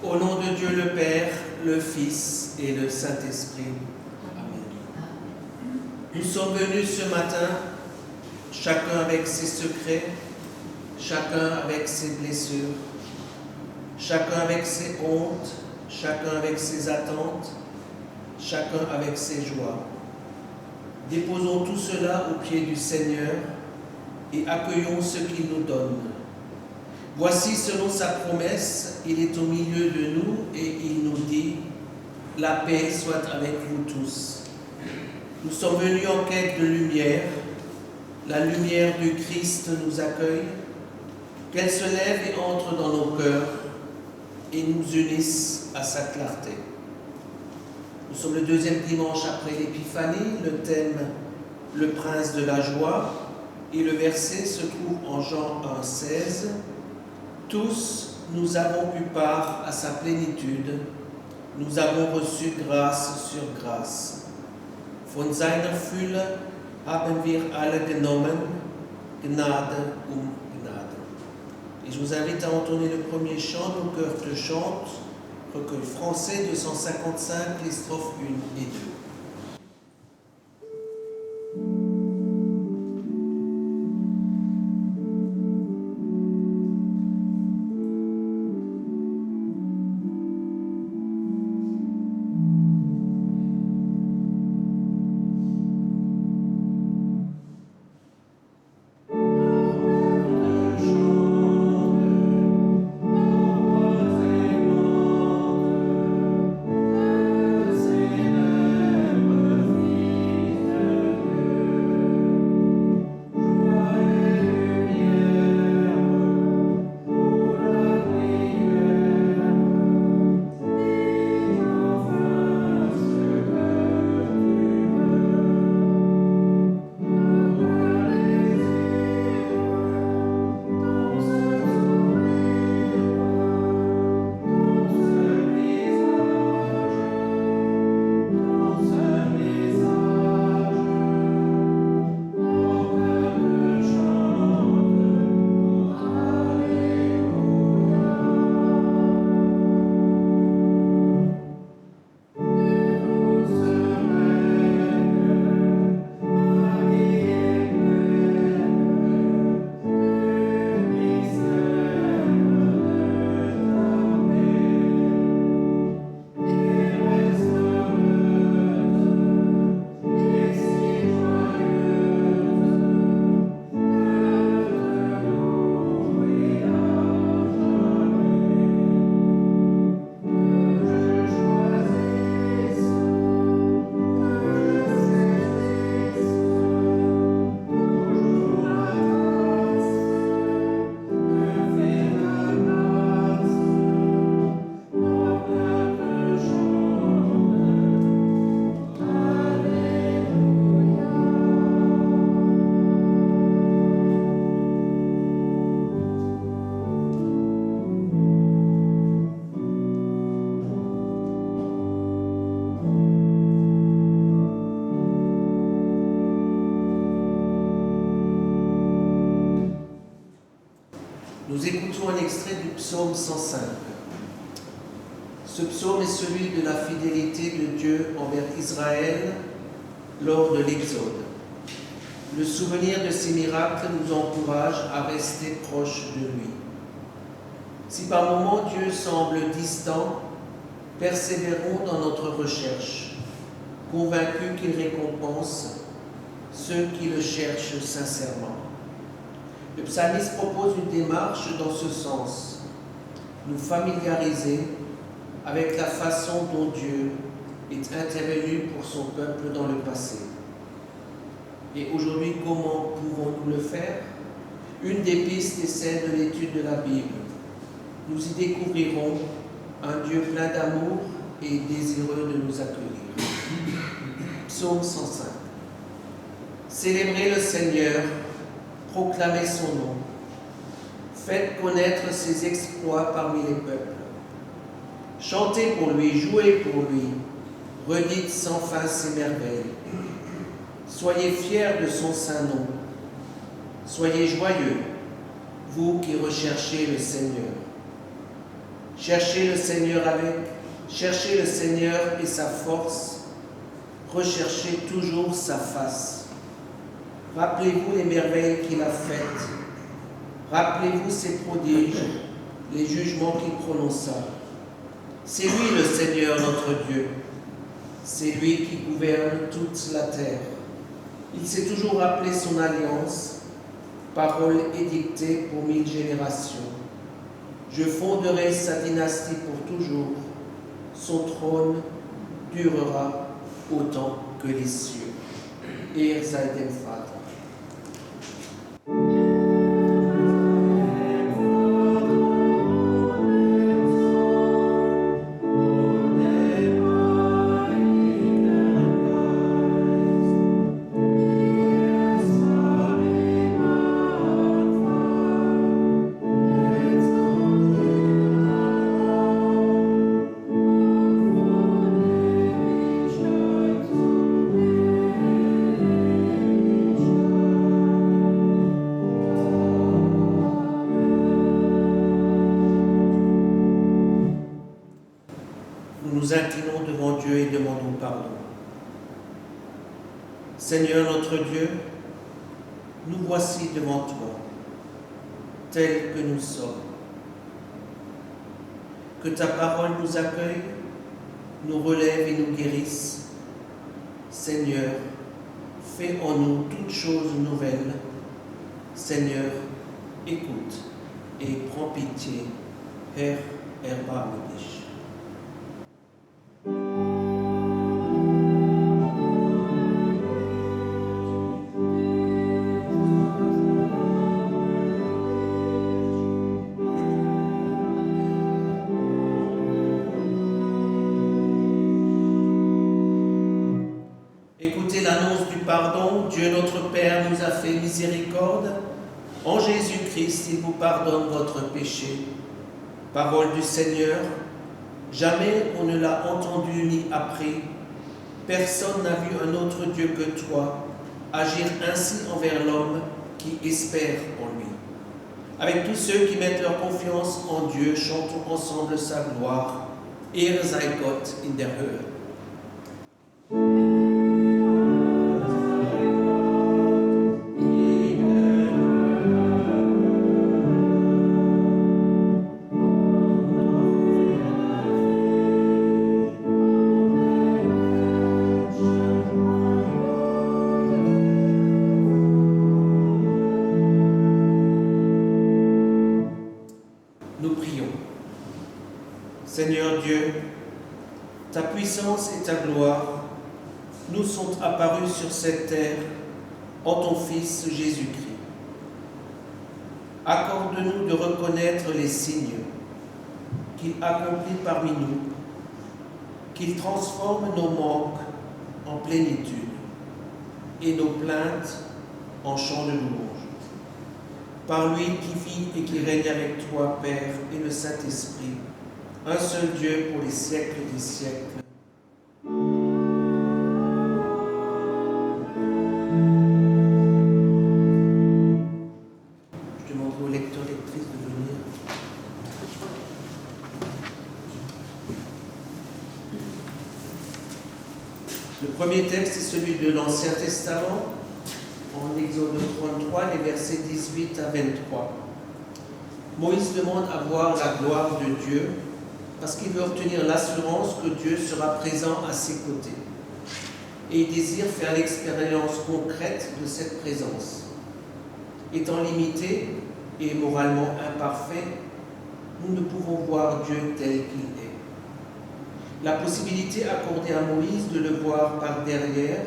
Au nom de Dieu le Père, le Fils et le Saint-Esprit. Amen. Nous sommes venus ce matin, chacun avec ses secrets, chacun avec ses blessures, chacun avec ses hontes, chacun avec ses attentes, chacun avec ses joies. Déposons tout cela aux pieds du Seigneur et accueillons ce qu'il nous donne. Voici, selon sa promesse, il est au milieu de nous et il nous dit « La paix soit avec vous tous ». Nous sommes venus en quête de lumière. La lumière du Christ nous accueille. Qu'elle se lève et entre dans nos cœurs et nous unisse à sa clarté. Nous sommes le deuxième dimanche après l'Épiphanie, le thème « Le prince de la joie » et le verset se trouve en Jean 1,16. Tous, nous avons eu part à sa plénitude, nous avons reçu grâce sur grâce. Von seiner Fülle haben wir alle genommen, Gnade um Gnade. Et je vous invite à entonner le premier chant, Nos cœurs te chantent, recueil français 255, les strophes 1 et 2. Nous écoutons un extrait du psaume 105. Ce psaume est celui de la fidélité de Dieu envers Israël lors de l'Exode. Le souvenir de ces miracles nous encourage à rester proches de lui. Si par moments Dieu semble distant, persévérons dans notre recherche, convaincus qu'il récompense ceux qui le cherchent sincèrement. Le psalmiste propose une démarche dans ce sens, nous familiariser avec la façon dont Dieu est intervenu pour son peuple dans le passé. Et aujourd'hui, comment pouvons-nous le faire? Une des pistes est celle de l'étude de la Bible. Nous y découvrirons un Dieu plein d'amour et désireux de nous accueillir. Psaume 105. Célébrez le Seigneur, proclamez son nom. Faites connaître ses exploits parmi les peuples. Chantez pour lui, jouez pour lui, redites sans fin ses merveilles. Soyez fiers de son saint nom. Soyez joyeux, vous qui recherchez le Seigneur. Cherchez le Seigneur cherchez le Seigneur et sa force, recherchez toujours sa face. Rappelez-vous les merveilles qu'il a faites, rappelez-vous ses prodiges, les jugements qu'il prononça. C'est lui le Seigneur notre Dieu, c'est lui qui gouverne toute la terre. Il s'est toujours rappelé son alliance, parole édictée pour 1000 générations. Je fonderai sa dynastie pour toujours, son trône durera autant que les cieux. Eer sei dem Vater. Nous nous inclinons devant Dieu et demandons pardon. Seigneur notre Dieu, nous voici devant toi, tels que nous sommes. Que ta parole nous accueille, nous relève et nous guérisse. Seigneur, fais en nous toutes choses nouvelles. Seigneur, écoute et prends pitié. Herr, erbarme dich. Écoutez l'annonce du pardon. Dieu notre Père nous a fait miséricorde. En Jésus-Christ, il vous pardonne votre péché. Parole du Seigneur. Jamais on ne l'a entendu ni appris. Personne n'a vu un autre Dieu que toi agir ainsi envers l'homme qui espère en lui. Avec tous ceux qui mettent leur confiance en Dieu, chantons ensemble sa gloire. Ehre sei Gott in der Höhe. Nous prions. Seigneur Dieu, ta puissance et ta gloire nous sont apparus sur cette terre en ton Fils Jésus-Christ. Accorde-nous de reconnaître les signes qu'il accomplit parmi nous, qu'il transforme nos manques en plénitude et nos plaintes en chants de louange. Par lui qui vit et qui règne avec toi, Père, et le Saint-Esprit, un seul Dieu pour les siècles des siècles. Je demanderai aux lecteurs et lectrices de venir. Le premier texte est celui de l'Ancien Testament, en Exode 33, les versets 18 à 23. Moïse demande à voir la gloire de Dieu parce qu'il veut obtenir l'assurance que Dieu sera présent à ses côtés. Et il désire faire l'expérience concrète de cette présence. Étant limités et moralement imparfaits, nous ne pouvons voir Dieu tel qu'il est. La possibilité accordée à Moïse de le voir par derrière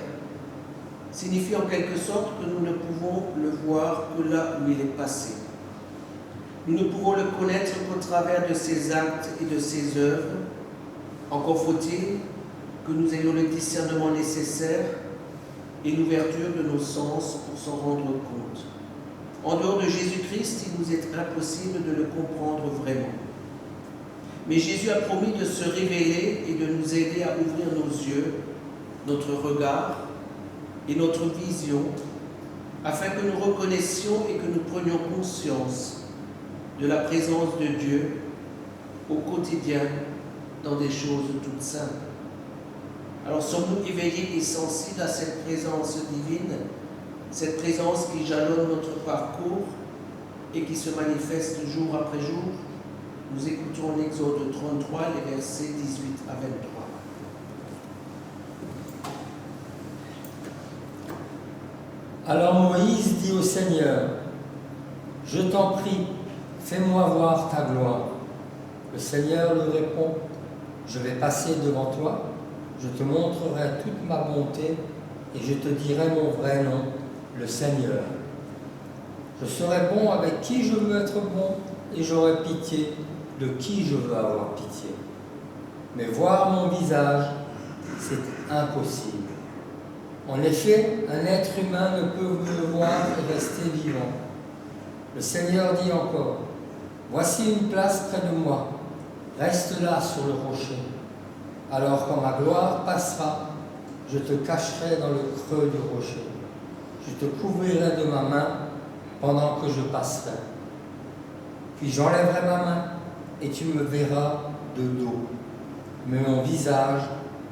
signifie en quelque sorte que nous ne pouvons le voir que là où il est passé. Nous ne pouvons le connaître qu'au travers de ses actes et de ses œuvres. Encore faut-il que nous ayons le discernement nécessaire et l'ouverture de nos sens pour s'en rendre compte. En dehors de Jésus-Christ, il nous est impossible de le comprendre vraiment. Mais Jésus a promis de se révéler et de nous aider à ouvrir nos yeux, notre regard et notre vision, afin que nous reconnaissions et que nous prenions conscience de la présence de Dieu au quotidien dans des choses toutes simples. Alors sommes-nous éveillés et sensibles à cette présence divine, cette présence qui jalonne notre parcours et qui se manifeste jour après jour? Nous écoutons l'Exode 33, les versets 18 à 23. Alors Moïse dit au Seigneur, « Je t'en prie, fais-moi voir ta gloire. » Le Seigneur lui répond, « Je vais passer devant toi, je te montrerai toute ma bonté et je te dirai mon vrai nom, le Seigneur. Je serai bon avec qui je veux être bon et j'aurai pitié de qui je veux avoir pitié. Mais voir mon visage, c'est impossible. En effet, un être humain ne peut me voir et rester vivant. » Le Seigneur dit encore, « Voici une place près de moi, reste là sur le rocher. Alors quand ma gloire passera, je te cacherai dans le creux du rocher. Je te couvrirai de ma main pendant que je passerai. Puis j'enlèverai ma main et tu me verras de dos. Mais mon visage,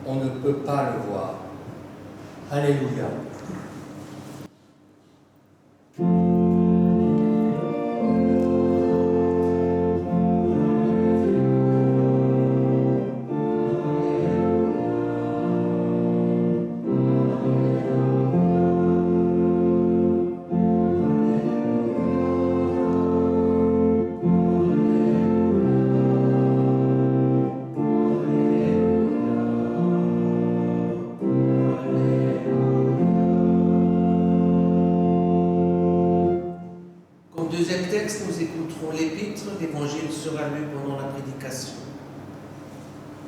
on ne peut pas le voir. » Alléluia. Deuxième texte, nous écouterons l'Épître. L'Évangile sera lu pendant la prédication.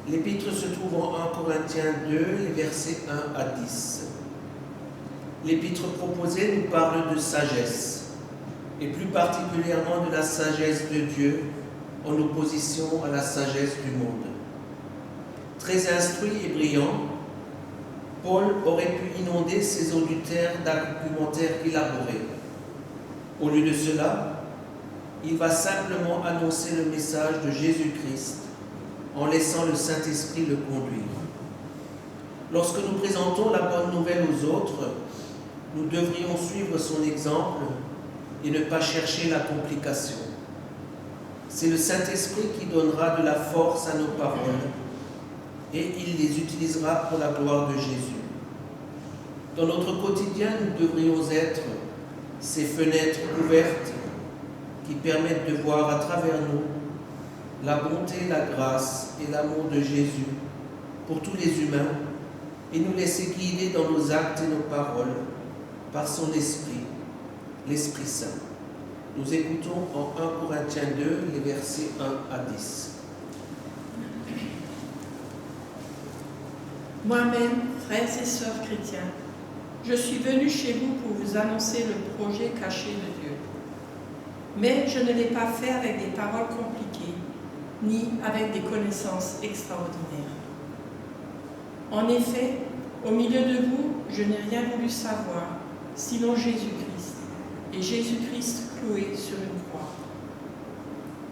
L'Épître se trouve en 1 Corinthiens 2, les versets 1 à 10. L'Épître proposée nous parle de sagesse, et plus particulièrement de la sagesse de Dieu en opposition à la sagesse du monde. Très instruit et brillant, Paul aurait pu inonder ses auditeurs d'argumentaires élaborés. Au lieu de cela, il va simplement annoncer le message de Jésus-Christ en laissant le Saint-Esprit le conduire. Lorsque nous présentons la bonne nouvelle aux autres, nous devrions suivre son exemple et ne pas chercher la complication. C'est le Saint-Esprit qui donnera de la force à nos paroles et il les utilisera pour la gloire de Jésus. Dans notre quotidien, nous devrions être ces fenêtres ouvertes qui permettent de voir à travers nous la bonté, la grâce et l'amour de Jésus pour tous les humains et nous laisser guider dans nos actes et nos paroles par son Esprit, l'Esprit Saint. Nous écoutons en 1 Corinthiens 2 les versets 1 à 10. Moi-même, frères et sœurs chrétiens, je suis venu chez vous pour vous annoncer le projet caché de Dieu. Mais je ne l'ai pas fait avec des paroles compliquées, ni avec des connaissances extraordinaires. En effet, au milieu de vous, je n'ai rien voulu savoir, sinon Jésus-Christ, et Jésus-Christ cloué sur une croix.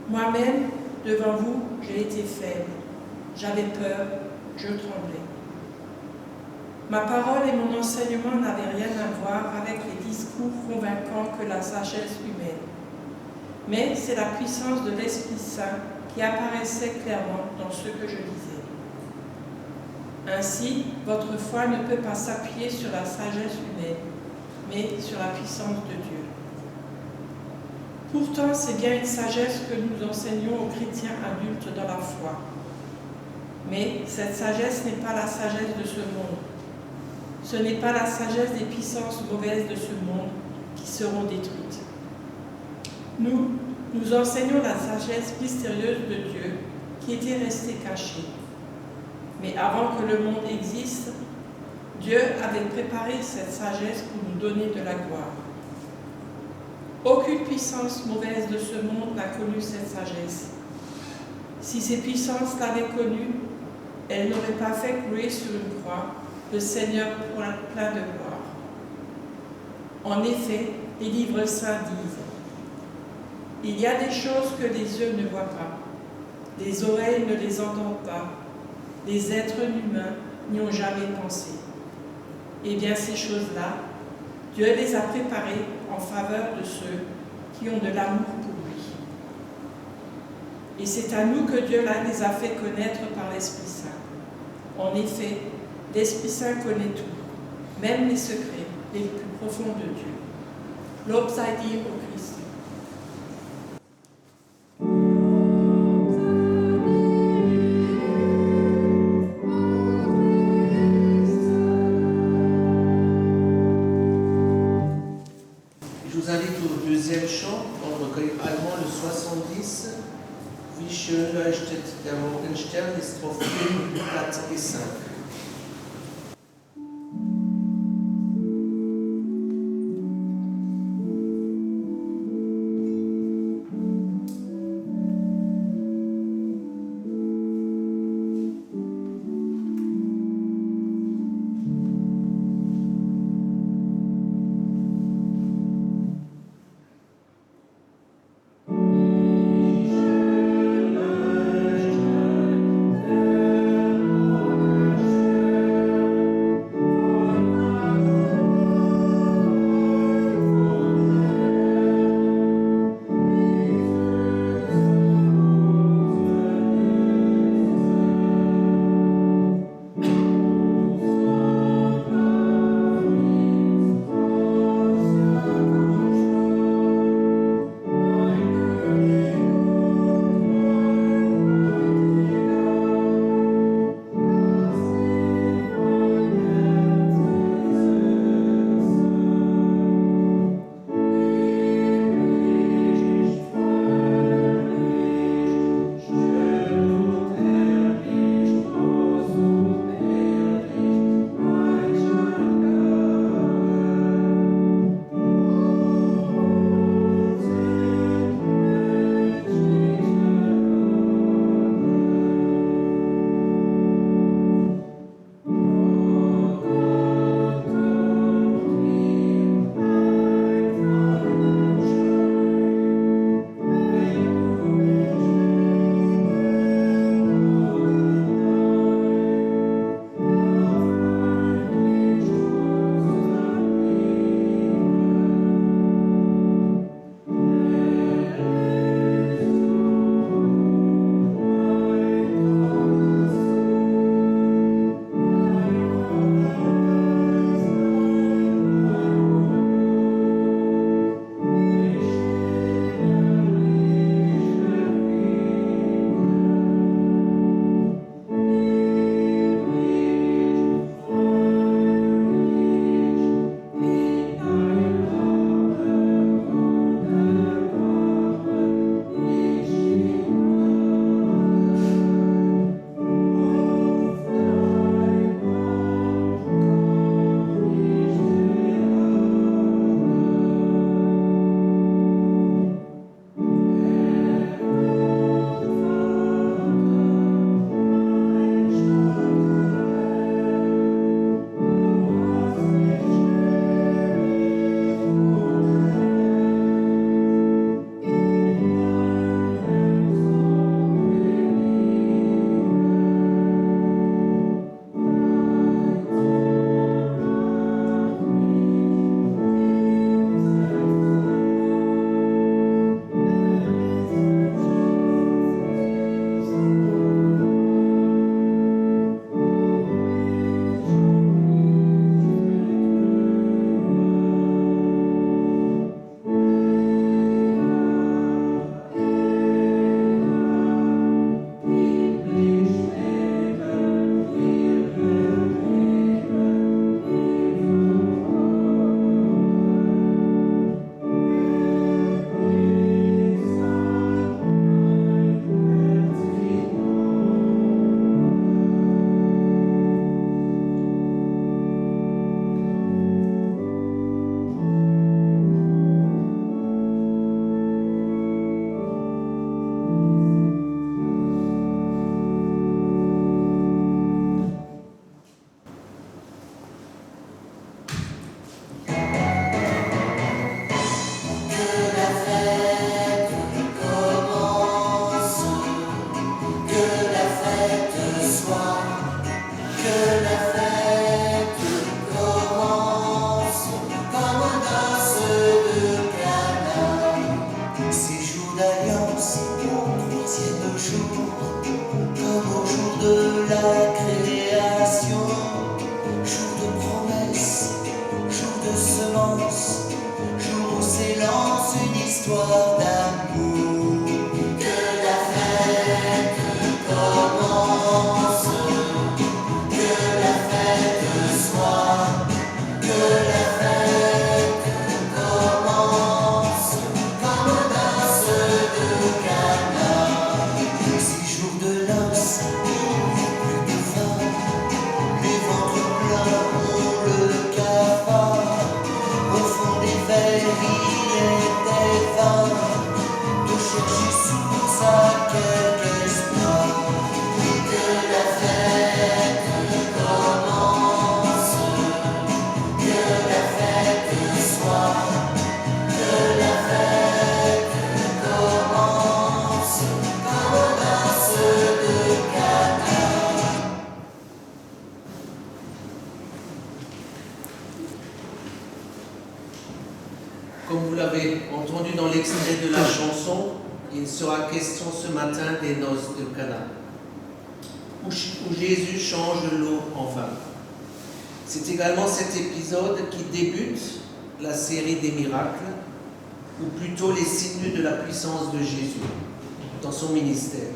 Moi-même, devant vous, j'ai été faible, j'avais peur, je tremblais. Ma parole et mon enseignement n'avaient rien à voir avec les discours convaincants que la sagesse humaine. Mais c'est la puissance de l'Esprit Saint qui apparaissait clairement dans ce que je disais. Ainsi, votre foi ne peut pas s'appuyer sur la sagesse humaine, mais sur la puissance de Dieu. Pourtant, c'est bien une sagesse que nous enseignons aux chrétiens adultes dans la foi. Mais cette sagesse n'est pas la sagesse de ce monde. Ce n'est pas la sagesse des puissances mauvaises de ce monde qui seront détruites. Nous enseignons la sagesse mystérieuse de Dieu qui était restée cachée. Mais avant que le monde existe, Dieu avait préparé cette sagesse pour nous donner de la gloire. Aucune puissance mauvaise de ce monde n'a connu cette sagesse. Si ces puissances l'avaient connue, elles n'auraient pas fait clouer sur une croix le Seigneur plein de gloire. En effet, les livres saints disent « Il y a des choses que les yeux ne voient pas, les oreilles ne les entendent pas, les êtres humains n'y ont jamais pensé. Eh bien, ces choses-là, Dieu les a préparées en faveur de ceux qui ont de l'amour pour lui. Et c'est à nous que Dieu les a fait connaître par l'Esprit Saint. En effet, l'Esprit Saint connaît tout, même les secrets les plus profonds de Dieu. Lob sei dir, o Christ. Je vous invite au deuxième chant, dans le recueil allemand, le 70, Wie schön leuchtet der Morgenstern, les strophes 1, 4 et 5. dans l'extrait de la chanson, il sera question ce matin des noces de Cana, où Jésus change l'eau en vin. C'est également cet épisode qui débute la série des miracles, ou plutôt les signes de la puissance de Jésus dans son ministère.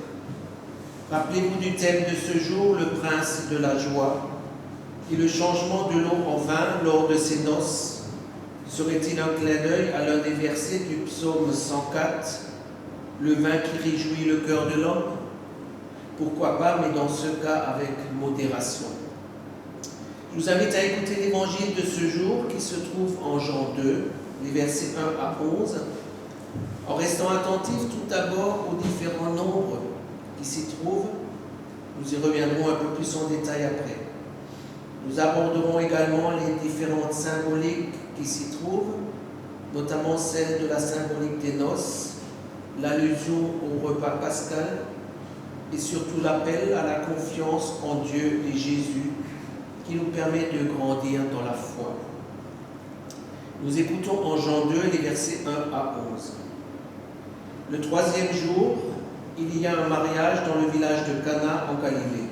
Rappelez-vous du thème de ce jour, le prince de la joie, et le changement de l'eau en vin lors de ces noces. Serait-il un clin d'œil à l'un des versets du psaume 104, le vin qui réjouit le cœur de l'homme? Pourquoi pas, mais dans ce cas avec modération. Je vous invite à écouter l'évangile de ce jour qui se trouve en Jean 2, les versets 1 à 11, en restant attentif tout d'abord aux différents nombres qui s'y trouvent. Nous y reviendrons un peu plus en détail après. Nous aborderons également les différentes symboliques qui s'y trouvent, notamment celle de la symbolique des noces, l'allusion au repas pascal et surtout l'appel à la confiance en Dieu et Jésus qui nous permet de grandir dans la foi. Nous écoutons en Jean 2 les versets 1 à 11. Le 3e jour, il y a un mariage dans le village de Cana en Galilée.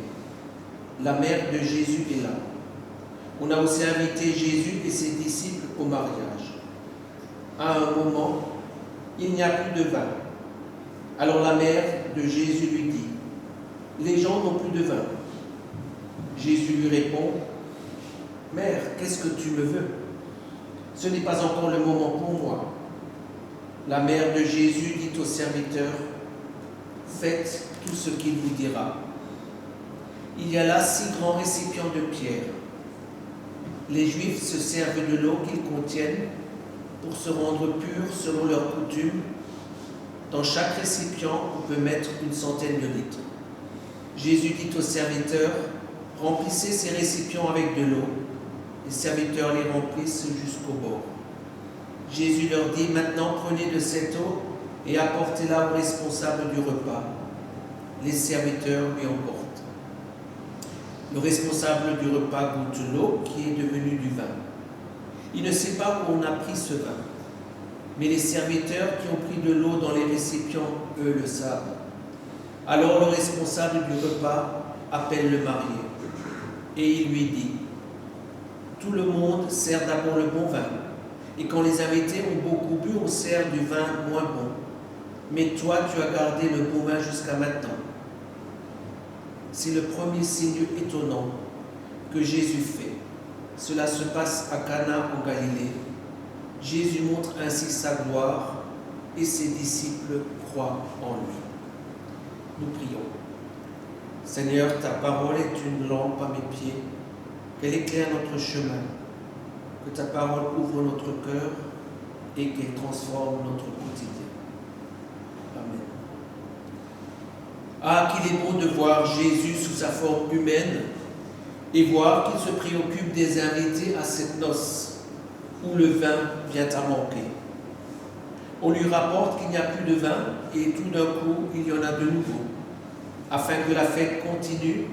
La mère de Jésus est là. On a aussi invité Jésus et ses disciples au mariage. À un moment, il n'y a plus de vin. Alors la mère de Jésus lui dit, « Les gens n'ont plus de vin. » Jésus lui répond, « Mère, qu'est-ce que tu me veux? Ce n'est pas encore le moment pour moi. » La mère de Jésus dit au serviteur, « Faites tout ce qu'il vous dira. » Il y a là 6 grands récipients de pierre. Les Juifs se servent de l'eau qu'ils contiennent pour se rendre purs selon leur coutume. Dans chaque récipient, on peut mettre une centaine de litres. Jésus dit aux serviteurs, « Remplissez ces récipients avec de l'eau. » Les serviteurs les remplissent jusqu'au bord. Jésus leur dit, « Maintenant prenez de cette eau et apportez-la aux responsables du repas. » Les serviteurs lui emportent. Le responsable du repas goûte l'eau qui est devenue du vin. Il ne sait pas où on a pris ce vin, mais les serviteurs qui ont pris de l'eau dans les récipients, eux, le savent. Alors le responsable du repas appelle le marié et il lui dit, « Tout le monde sert d'abord le bon vin, et quand les invités ont beaucoup bu, on sert du vin moins bon. Mais toi, tu as gardé le bon vin jusqu'à maintenant. » C'est le premier signe étonnant que Jésus fait. Cela se passe à Cana en Galilée. Jésus montre ainsi sa gloire et ses disciples croient en lui. Nous prions. Seigneur, ta parole est une lampe à mes pieds, qu'elle éclaire notre chemin, que ta parole ouvre notre cœur et qu'elle transforme notre quotidien. Amen. Ah, qu'il est beau de voir Jésus sous sa forme humaine et voir qu'il se préoccupe des invités à cette noce où le vin vient à manquer. On lui rapporte qu'il n'y a plus de vin et tout d'un coup, il y en a de nouveau, afin que la fête continue,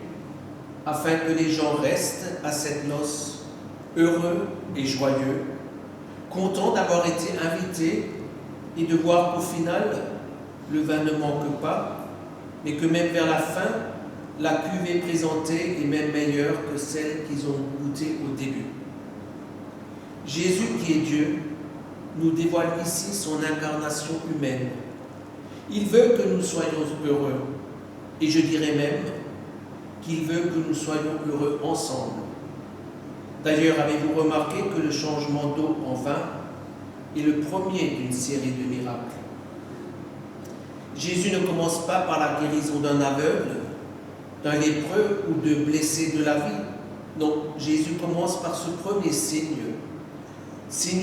afin que les gens restent à cette noce heureux et joyeux, contents d'avoir été invités et de voir qu'au final, le vin ne manque pas, mais que même vers la fin, la cuvée présentée est même meilleure que celle qu'ils ont goûtée au début. Jésus, qui est Dieu, nous dévoile ici son incarnation humaine. Il veut que nous soyons heureux, et je dirais même qu'il veut que nous soyons heureux ensemble. D'ailleurs, avez-vous remarqué que le changement d'eau en vin est le premier d'une série de miracles? Jésus ne commence pas par la guérison d'un aveugle, d'un lépreux ou de blessés de la vie. Non, Jésus commence par ce premier signe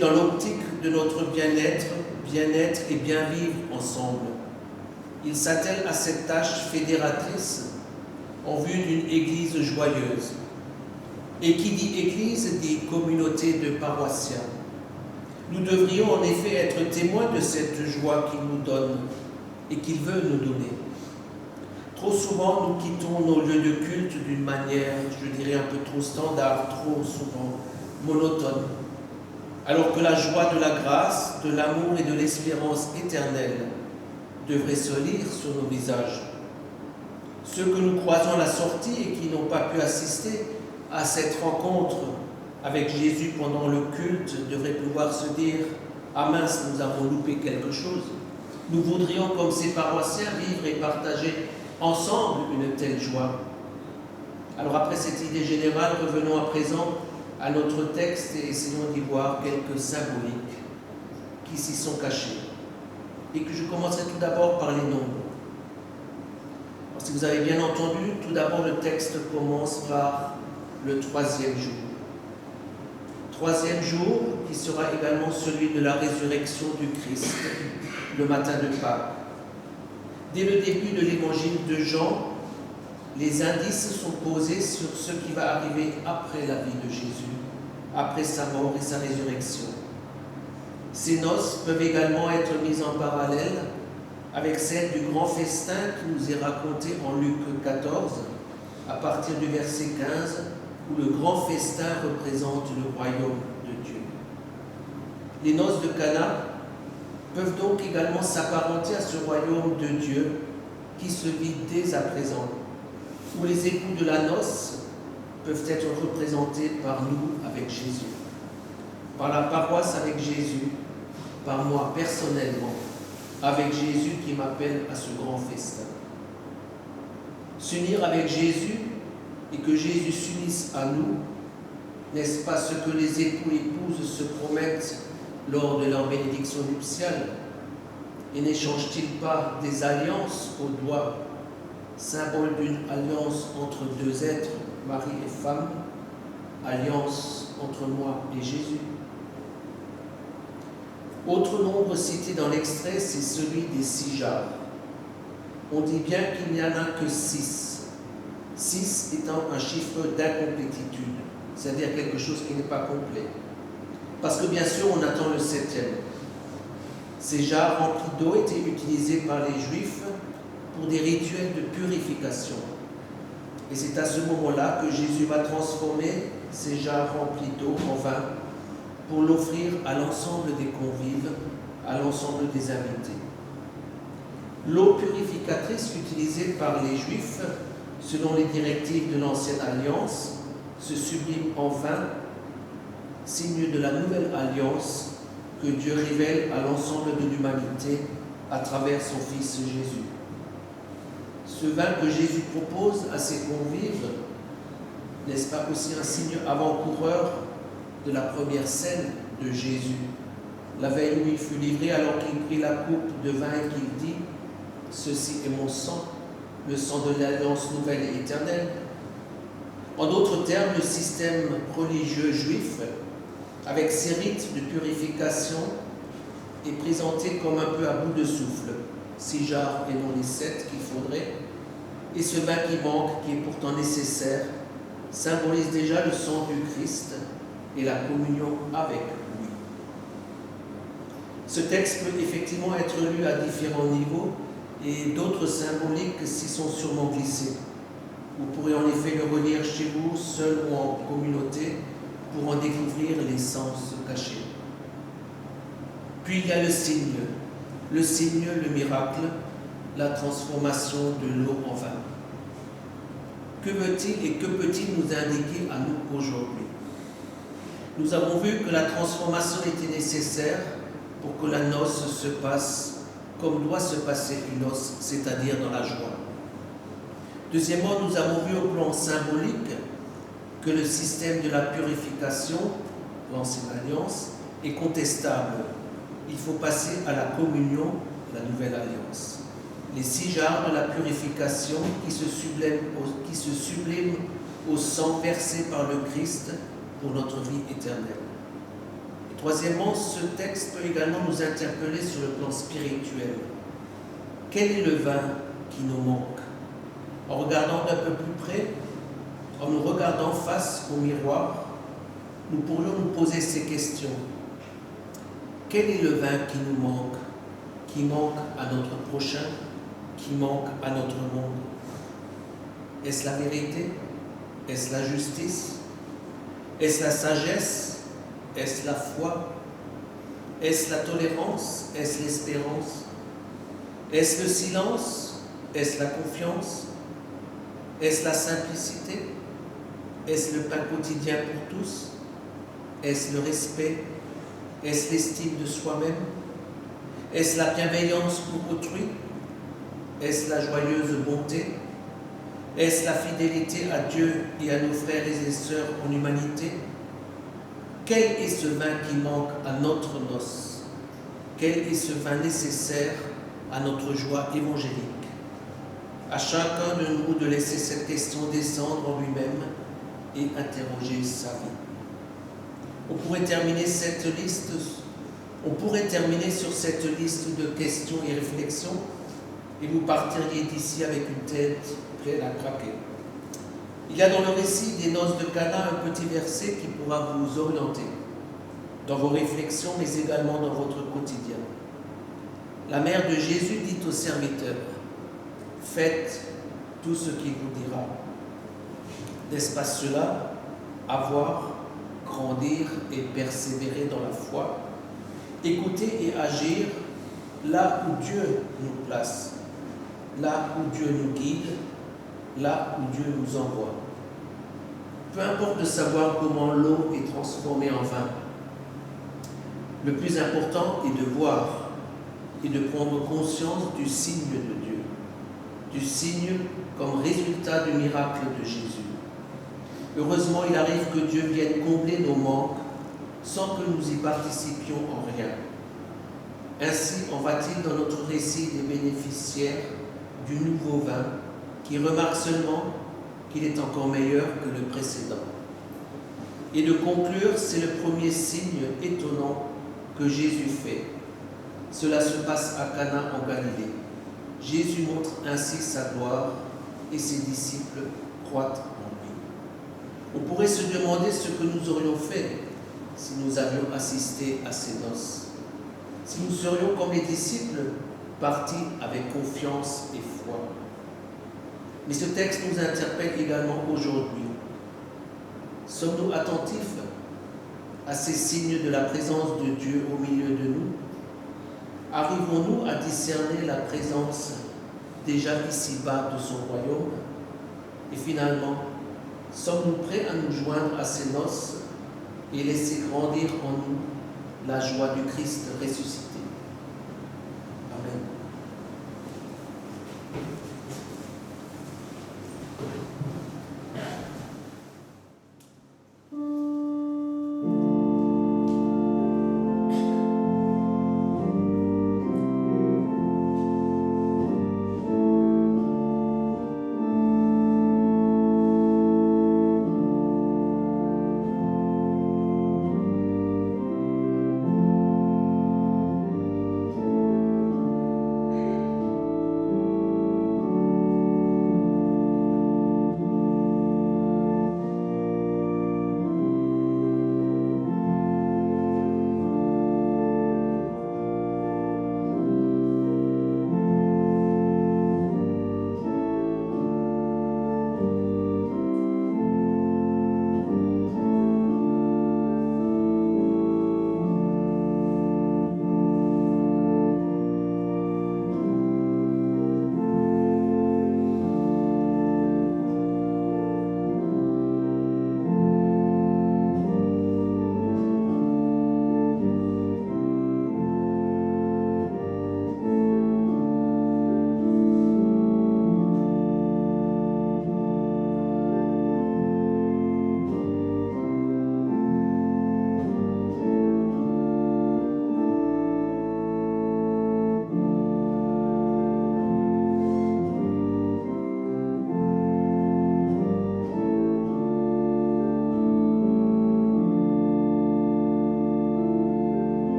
dans l'optique de notre bien-être et bien vivre ensemble. Il s'attelle à cette tâche fédératrice en vue d'une église joyeuse. Et qui dit église dit communauté de paroissiens. Nous devrions en effet être témoins de cette joie qu'il nous donne et qu'il veut nous donner. Trop souvent, nous quittons nos lieux de culte d'une manière, je dirais, un peu trop standard, trop souvent monotone. alors que la joie de la grâce, de l'amour et de l'espérance éternelle devrait se lire sur nos visages. Ceux que nous croisons à la sortie et qui n'ont pas pu assister à cette rencontre avec Jésus pendant le culte devraient pouvoir se dire « Ah mince, nous avons loupé quelque chose ». Nous voudrions, comme ces paroissiens, vivre et partager ensemble une telle joie. Alors après cette idée générale, revenons à présent à notre texte et essayons d'y voir quelques symboliques qui s'y sont cachés. Et que je commencerai tout d'abord par les nombres. Alors, si vous avez bien entendu, tout d'abord le texte commence par le 3e jour. 3e jour qui sera également celui de la résurrection du Christ, le matin de Pâques. Dès le début de l'évangile de Jean, les indices sont posés sur ce qui va arriver après la vie de Jésus, après sa mort et sa résurrection. Ces noces peuvent également être mises en parallèle avec celle du grand festin qui nous est raconté en Luc 14, à partir du verset 15, où le grand festin représente le royaume de Dieu. Les noces de Cana peuvent donc également s'apparenter à ce royaume de Dieu qui se vit dès à présent, où les époux de la noce peuvent être représentés par nous avec Jésus, par la paroisse avec Jésus, par moi personnellement, avec Jésus qui m'appelle à ce grand festin. S'unir avec Jésus et que Jésus s'unisse à nous, n'est-ce pas ce que les époux et épouses se promettent lors de leur bénédiction nuptiale? Et n'échangent-ils pas des alliances au doigt, symbole d'une alliance entre deux êtres, mari et femme, alliance entre moi et Jésus? Autre nombre cité dans l'extrait, c'est celui des 6 jarres. On dit bien qu'il n'y en a que 6. 6 étant un chiffre d'incomplétude, c'est-à-dire quelque chose qui n'est pas complet. Parce que bien sûr, on attend le 7e. Ces jarres remplies d'eau étaient utilisées par les Juifs pour des rituels de purification. Et c'est à ce moment-là que Jésus va transformer ces jarres remplies d'eau en vin pour l'offrir à l'ensemble des convives, à l'ensemble des invités. L'eau purificatrice utilisée par les Juifs, selon les directives de l'Ancienne Alliance, se sublime en vin, signe de la nouvelle alliance que Dieu révèle à l'ensemble de l'humanité à travers son Fils Jésus. Ce vin que Jésus propose à ses convives, n'est-ce pas aussi un signe avant-coureur de la première scène de Jésus, la veille où il fut livré alors qu'il prit la coupe de vin et qu'il dit « Ceci est mon sang, le sang de l'alliance nouvelle et éternelle ». En d'autres termes, le système religieux juif, avec ses rites de purification, est présenté comme un peu à bout de souffle, 6 jarres et non les 7 qu'il faudrait, et ce vin qui manque, qui est pourtant nécessaire, symbolise déjà le sang du Christ et la communion avec lui. Ce texte peut effectivement être lu à différents niveaux et d'autres symboliques s'y sont sûrement glissées. Vous pourrez en effet le relire chez vous, seul ou en communauté, pour en découvrir les sens cachés. Puis il y a le signe, le miracle, la transformation de l'eau en vin. Que veut-il et que peut-il nous indiquer à nous aujourd'hui? Nous avons vu que la transformation était nécessaire pour que la noce se passe comme doit se passer une noce, c'est-à-dire dans la joie. Deuxièmement, nous avons vu au plan symbolique que le système de la purification, l'Ancienne Alliance, est contestable. Il faut passer à la communion, la Nouvelle Alliance. Les 6 jarres de la purification qui se subliment au sang versé par le Christ pour notre vie éternelle. Et troisièmement, ce texte peut également nous interpeller sur le plan spirituel. Quel est le vin qui nous manque? En regardant d'un peu plus près, en nous regardant face au miroir, nous pourrions nous poser ces questions. Quel est le vin qui manque à notre prochain, qui manque à notre monde? Est-ce la vérité? Est-ce la justice? Est-ce la sagesse? Est-ce la foi? Est-ce la tolérance? Est-ce l'espérance? Est-ce le silence? Est-ce la confiance? Est-ce la simplicité? Est-ce le pain quotidien pour tous? Est-ce le respect? Est-ce l'estime de soi-même? Est-ce la bienveillance pour autrui? Est-ce la joyeuse bonté? Est-ce la fidélité à Dieu et à nos frères et sœurs en humanité? Quel est ce vin qui manque à notre noce? Quel est ce vin nécessaire à notre joie évangélique? À chacun de nous de laisser cette question descendre en lui-même et interroger sa vie. On pourrait terminer sur cette liste de questions et réflexions et vous partiriez d'ici avec une tête pleine à craquer. Il y a dans le récit des noces de Cana un petit verset qui pourra vous orienter dans vos réflexions, mais également dans votre quotidien. La mère de Jésus dit aux serviteurs: faites tout ce qu'il vous dira. N'est-ce pas cela, avoir, grandir et persévérer dans la foi, écouter et agir là où Dieu nous place, là où Dieu nous guide, là où Dieu nous envoie. Peu importe de savoir comment l'eau est transformée en vin. Le plus important est de voir et de prendre conscience du signe de Dieu, du signe comme résultat du miracle de Jésus. Heureusement, il arrive que Dieu vienne combler nos manques sans que nous y participions en rien. Ainsi en va-t-il dans notre récit des bénéficiaires du nouveau vin qui remarquent seulement qu'il est encore meilleur que le précédent. Et de conclure, c'est le premier signe étonnant que Jésus fait. Cela se passe à Cana en Galilée. Jésus montre ainsi sa gloire et ses disciples croient en lui. On pourrait se demander ce que nous aurions fait si nous avions assisté à ces noces. Si nous serions comme les disciples, partis avec confiance et foi. Mais ce texte nous interpelle également aujourd'hui. Sommes-nous attentifs à ces signes de la présence de Dieu au milieu de nous? Arrivons-nous à discerner la présence déjà ici-bas de son royaume? Et finalement, sommes-nous prêts à nous joindre à ces noces et laisser grandir en nous la joie du Christ ressuscité? Amen.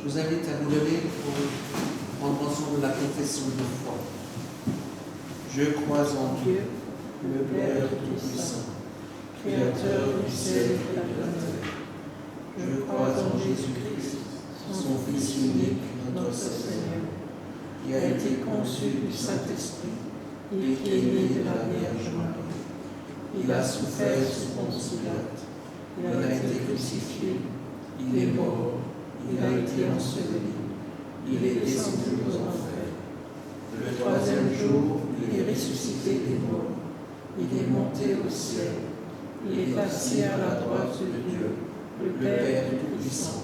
Je vous invite à vous lever pour prendre ensemble la confession de foi. Je crois en Dieu, le Père Tout-Puissant, Créateur du ciel et de la terre. Je crois en Jésus-Christ, son Fils unique, notre Seigneur, qui a été conçu du Saint-Esprit et qui est né de la Vierge Marie. Il a souffert sous Ponce Pilate, il a été crucifié, il est mort, il a été enseveli, il est descendu aux enfers. Le troisième jour, il est ressuscité des morts, il est monté au ciel, il est assis à la droite de Dieu, le Père Tout-Puissant,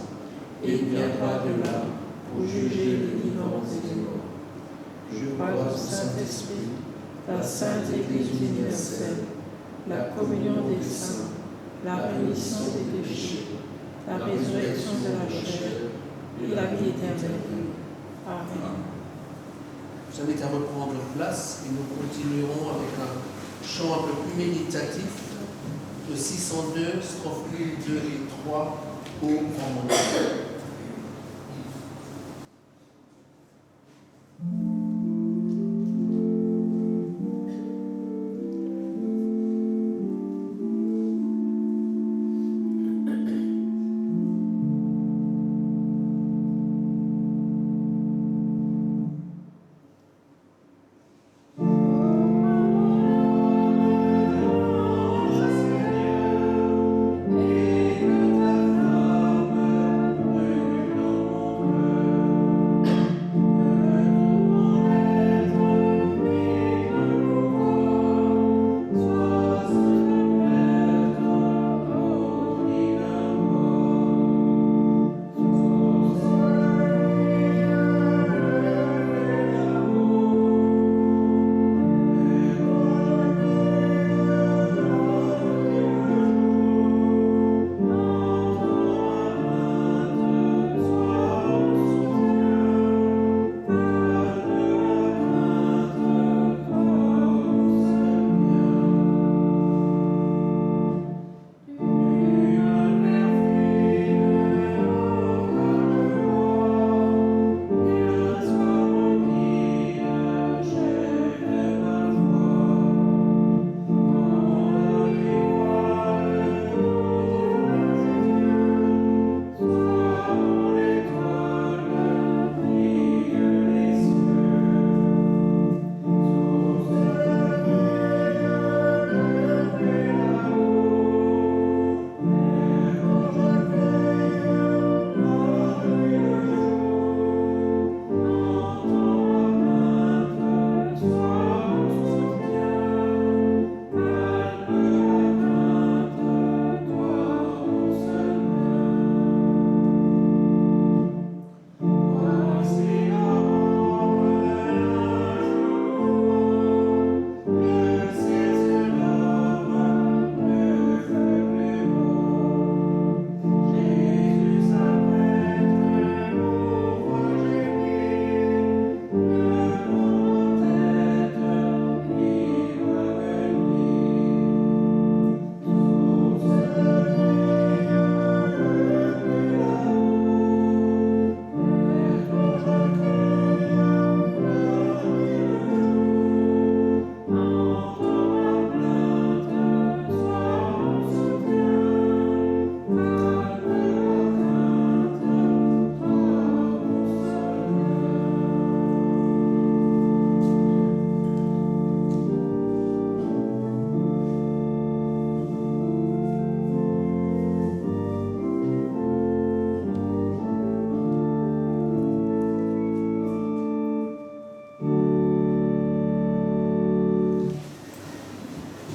et il viendra de là pour juger les vivants et les morts. Je crois au Saint-Esprit, la Sainte Église universelle, la communion des saints, la rémission des péchés, la résurrection de la chair et la vie éternelle. Amen. Je vous invite à reprendre place et nous continuerons avec un chant un peu plus méditatif de 602, strophes 1, 2 et 3 au grand moment.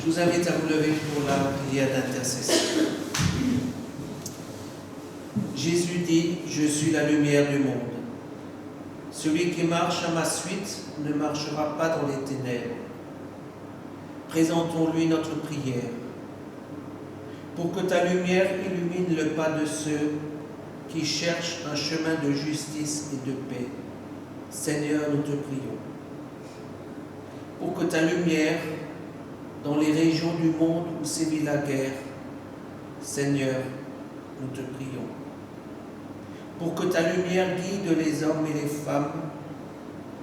Je vous invite à vous lever pour la prière d'intercession. Jésus dit, je suis la lumière du monde. Celui qui marche à ma suite ne marchera pas dans les ténèbres. Présentons-lui notre prière. Pour que ta lumière illumine le pas de ceux qui cherchent un chemin de justice et de paix. Seigneur, nous te prions. Pour que ta lumière, dans les régions du monde où sévit la guerre, Seigneur, nous te prions. Pour que ta lumière guide les hommes et les femmes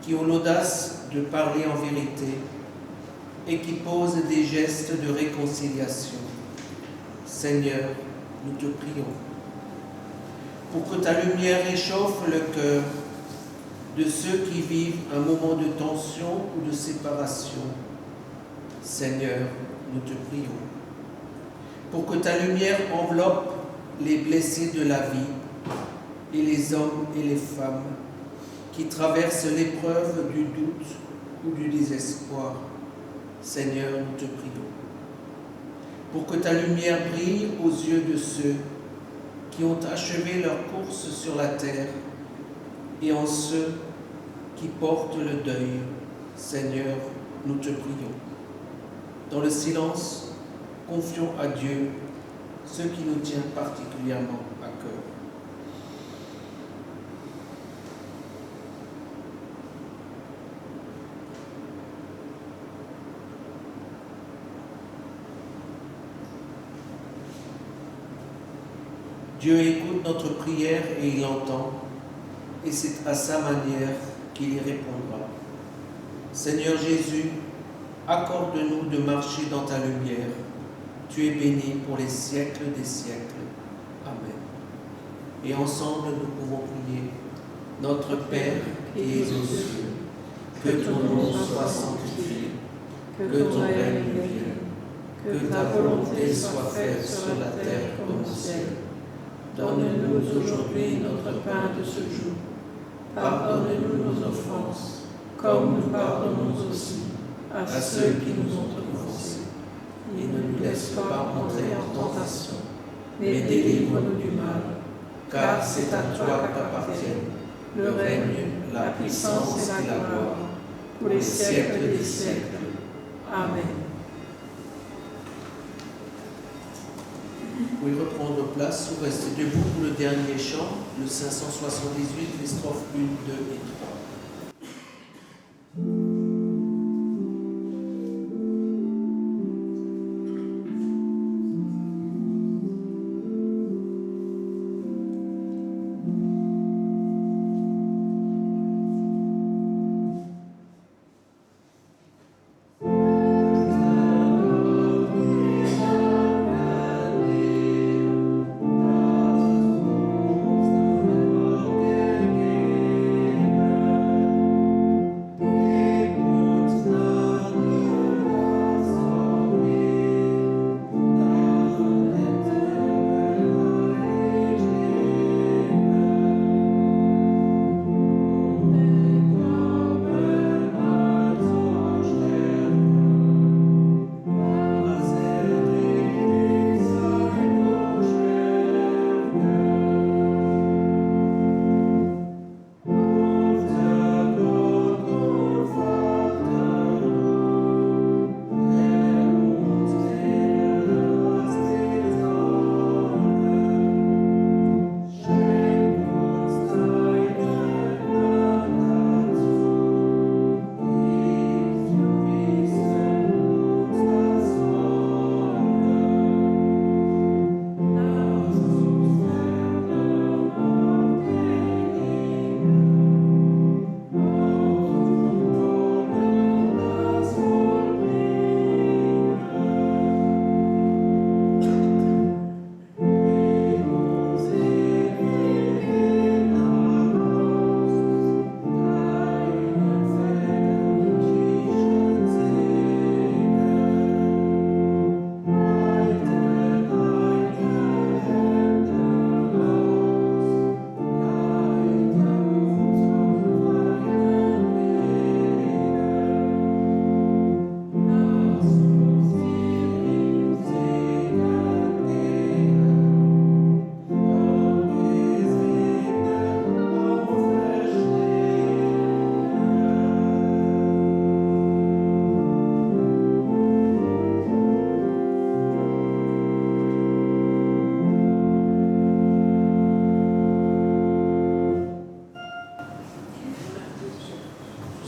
qui ont l'audace de parler en vérité et qui posent des gestes de réconciliation. Seigneur, nous te prions. Pour que ta lumière réchauffe le cœur de ceux qui vivent un moment de tension ou de séparation. Seigneur, nous te prions. Pour que ta lumière enveloppe les blessés de la vie et les hommes et les femmes qui traversent l'épreuve du doute ou du désespoir. Seigneur, nous te prions. Pour que ta lumière brille aux yeux de ceux qui ont achevé leur course sur la terre et en ceux qui portent le deuil. Seigneur, nous te prions. Dans le silence, confions à Dieu ce qui nous tient particulièrement à cœur. Dieu écoute notre prière et il entend, et c'est à sa manière qu'il y répondra. Seigneur Jésus, accorde-nous de marcher dans ta lumière. Tu es béni pour les siècles des siècles. Amen. Et ensemble, nous pouvons prier. Notre Père qui es aux cieux, que ton nom soit sanctifié, que ton règne vienne, que ta volonté soit faite sur la terre comme au ciel. Donne-nous aujourd'hui notre pain de ce jour. Pardonne-nous nos offenses, comme nous pardonnons aussi à ceux qui nous ont offensés. Et ne nous laisse pas entrer en tentation, mais délivre-nous du mal, car c'est à toi qu'appartiennent le règne, la puissance et la gloire, pour les siècles des siècles. Amen. Vous pouvez reprendre place ou rester debout pour le dernier chant, le 578, les strophes 1, 2 et 3.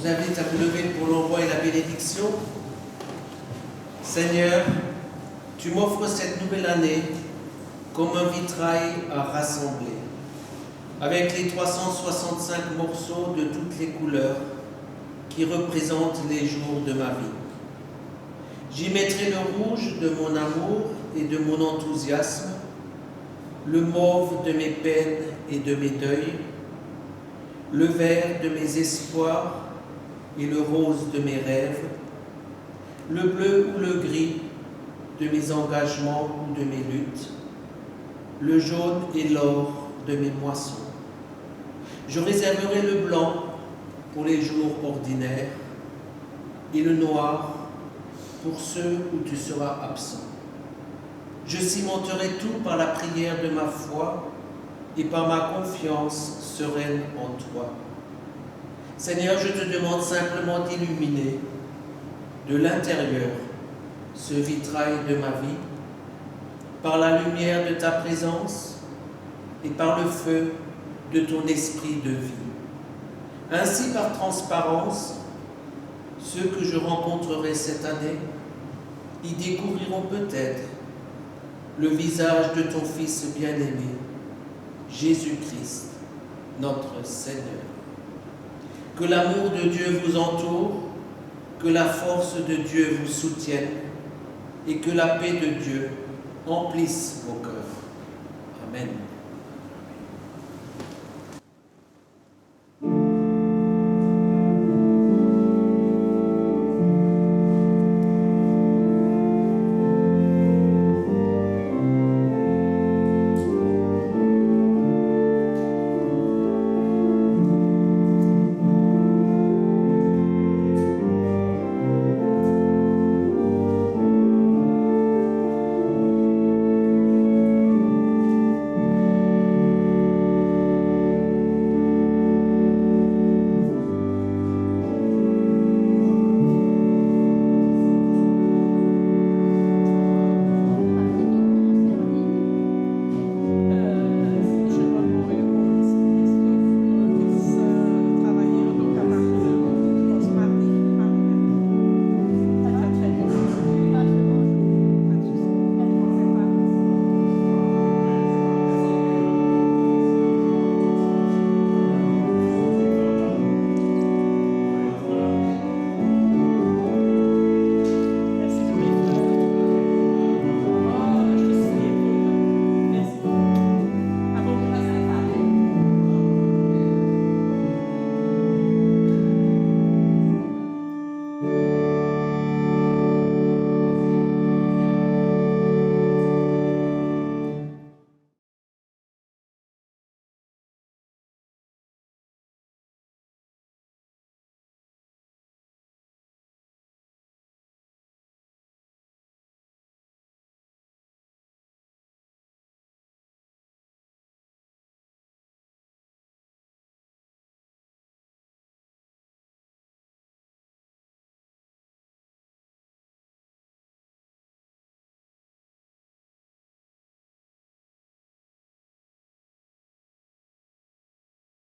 invite à vous lever pour l'envoi et la bénédiction. Seigneur, tu m'offres cette nouvelle année comme un vitrail à rassembler, avec les 365 morceaux de toutes les couleurs qui représentent les jours de ma vie. J'y mettrai le rouge de mon amour et de mon enthousiasme, le mauve de mes peines et de mes deuils, le vert de mes espoirs et le rose de mes rêves, le bleu ou le gris de mes engagements ou de mes luttes, le jaune et l'or de mes moissons. Je réserverai le blanc pour les jours ordinaires et le noir pour ceux où tu seras absent. Je cimenterai tout par la prière de ma foi et par ma confiance sereine en toi. Seigneur, je te demande simplement d'illuminer de l'intérieur ce vitrail de ma vie par la lumière de ta présence et par le feu de ton esprit de vie. Ainsi, par transparence, ceux que je rencontrerai cette année y découvriront peut-être le visage de ton Fils bien-aimé, Jésus-Christ, notre Seigneur. Que l'amour de Dieu vous entoure, que la force de Dieu vous soutienne et que la paix de Dieu emplisse vos cœurs. Amen.